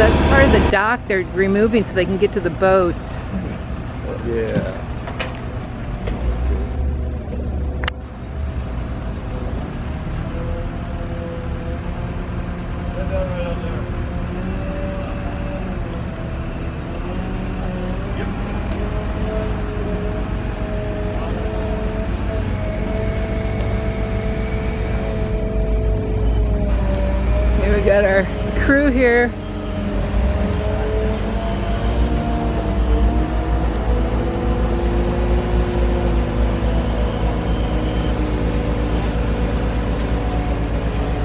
that's part of the dock they're removing so they can get to the boats. Yeah. Here we got our crew here.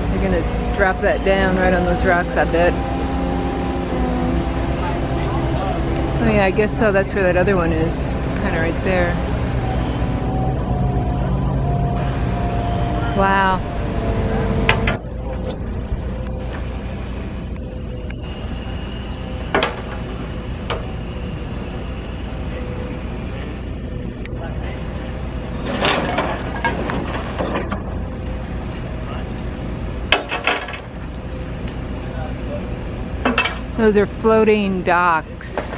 They're gonna drop that down right on those rocks, I bet. Oh yeah, I guess so. That's where that other one is. Kind of right there. Wow. Those are floating docks.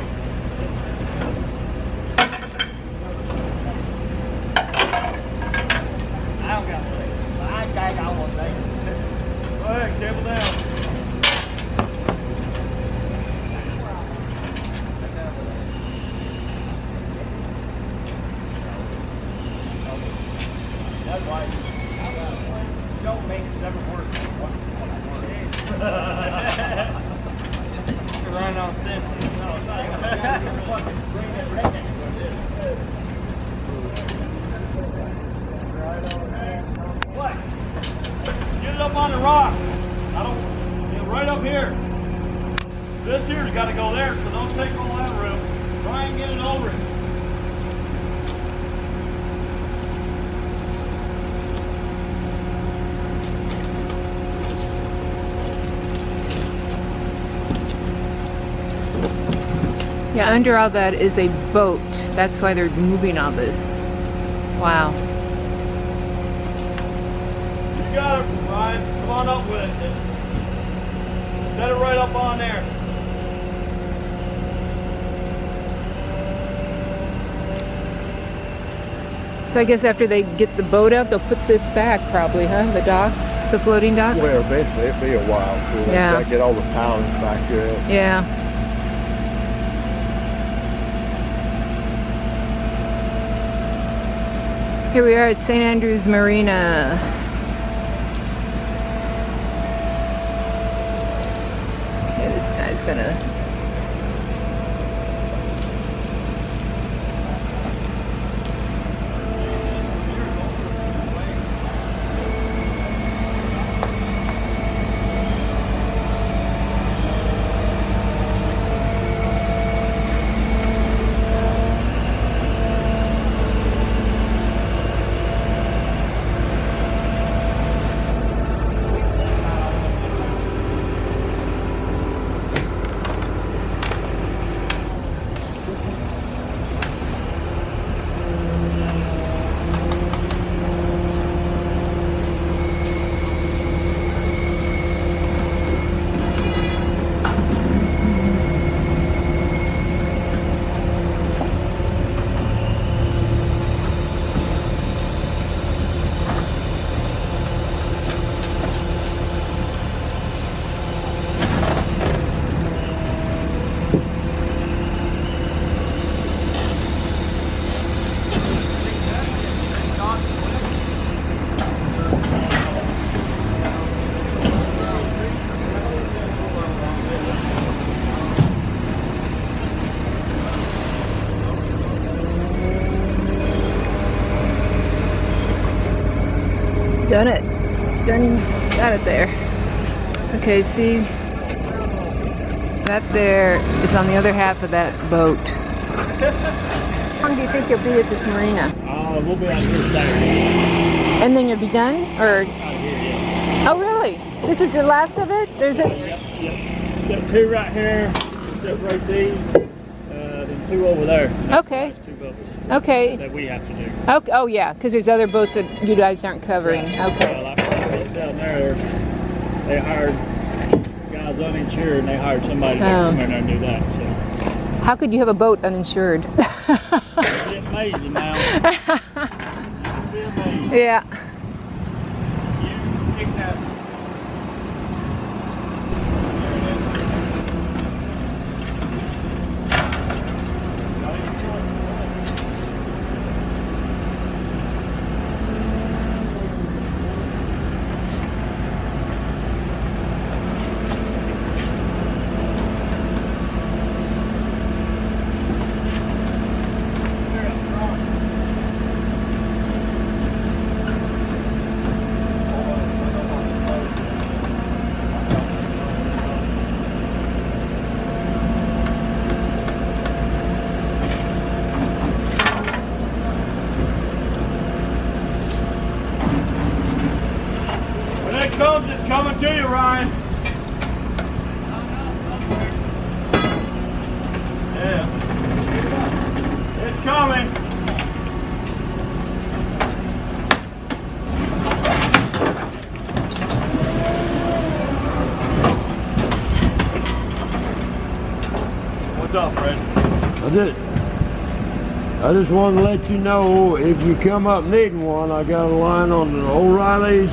Get it up on the rock. I don't get right up here. This here's got to go there, so don't take all that room. Try and get it over it. Yeah, under all that is a boat. That's why they're moving all this. Wow. You got it, Ryan. Come on up with it. Set it right up on there. So I guess after they get the boat out, they'll put this back probably, huh? The docks, the floating docks? Well, eventually it'll be a while before they Yeah. gotta get all the pounds back to it. Yeah. Here we are at St. Andrews Marina. Okay, this guy's gonna... Done it. Got it there. Okay, see, that there is on the other half of that boat. How long do you think you'll be at this marina? We'll be out here Saturday. And then you'll be done? Or? Out here, yeah. Oh, really? This is the last of it? There's a... Yep. Got two right here. Got right these. Then two over there. Okay. That's two boats. Okay. That we have to do. Okay. Oh, yeah, because there's other boats that you guys aren't covering. Right. Okay. Like down there, they hired guys was uninsured and they hired somebody to come in there and do that. So. How could you have a boat uninsured? It'd be amazing now. It'd be amazing. Yeah. You stick that. There it is. Not even close. When it comes, it's coming to you, Ryan. Yeah. It's coming. What's up, Fred? I just wanted to let you know, if you come up needing one, I got a line on the O'Reilly's,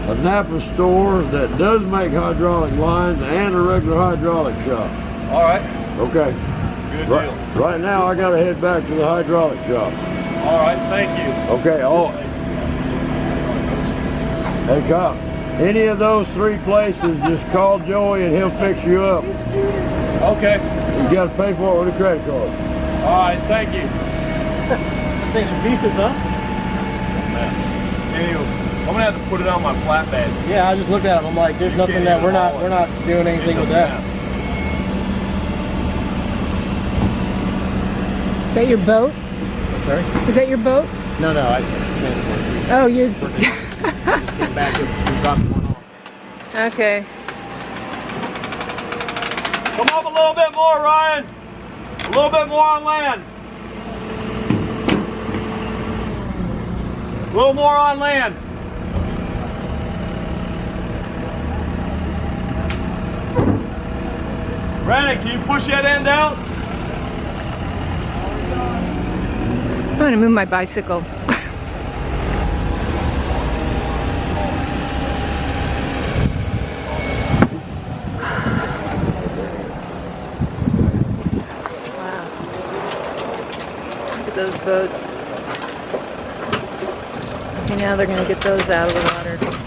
a Napa store that does make hydraulic lines, and a regular hydraulic shop. All right. Okay. Good Right, deal. right now I gotta head back to the hydraulic shop. All right. Thank you. Okay, hey cop, any of those 3 places, just call Joey and he'll fix you up. Okay. You gotta pay for it with a credit card. All right. Thank you. Taking pieces, huh? Anyway, I'm gonna have to put it on my flatbed. Yeah, I just looked at them. I'm like, there's nothing that we're not doing anything with that. Is that your boat? Sorry? Is that your boat? No, I Oh, you're... just came back and dropped one off. Okay. Come up a little bit more, Ryan. A little bit more on land. A little more on land. Brandon, can you push that end out? I'm gonna move my bicycle. Wow. Look at those boats. Okay, now they're gonna get those out of the water.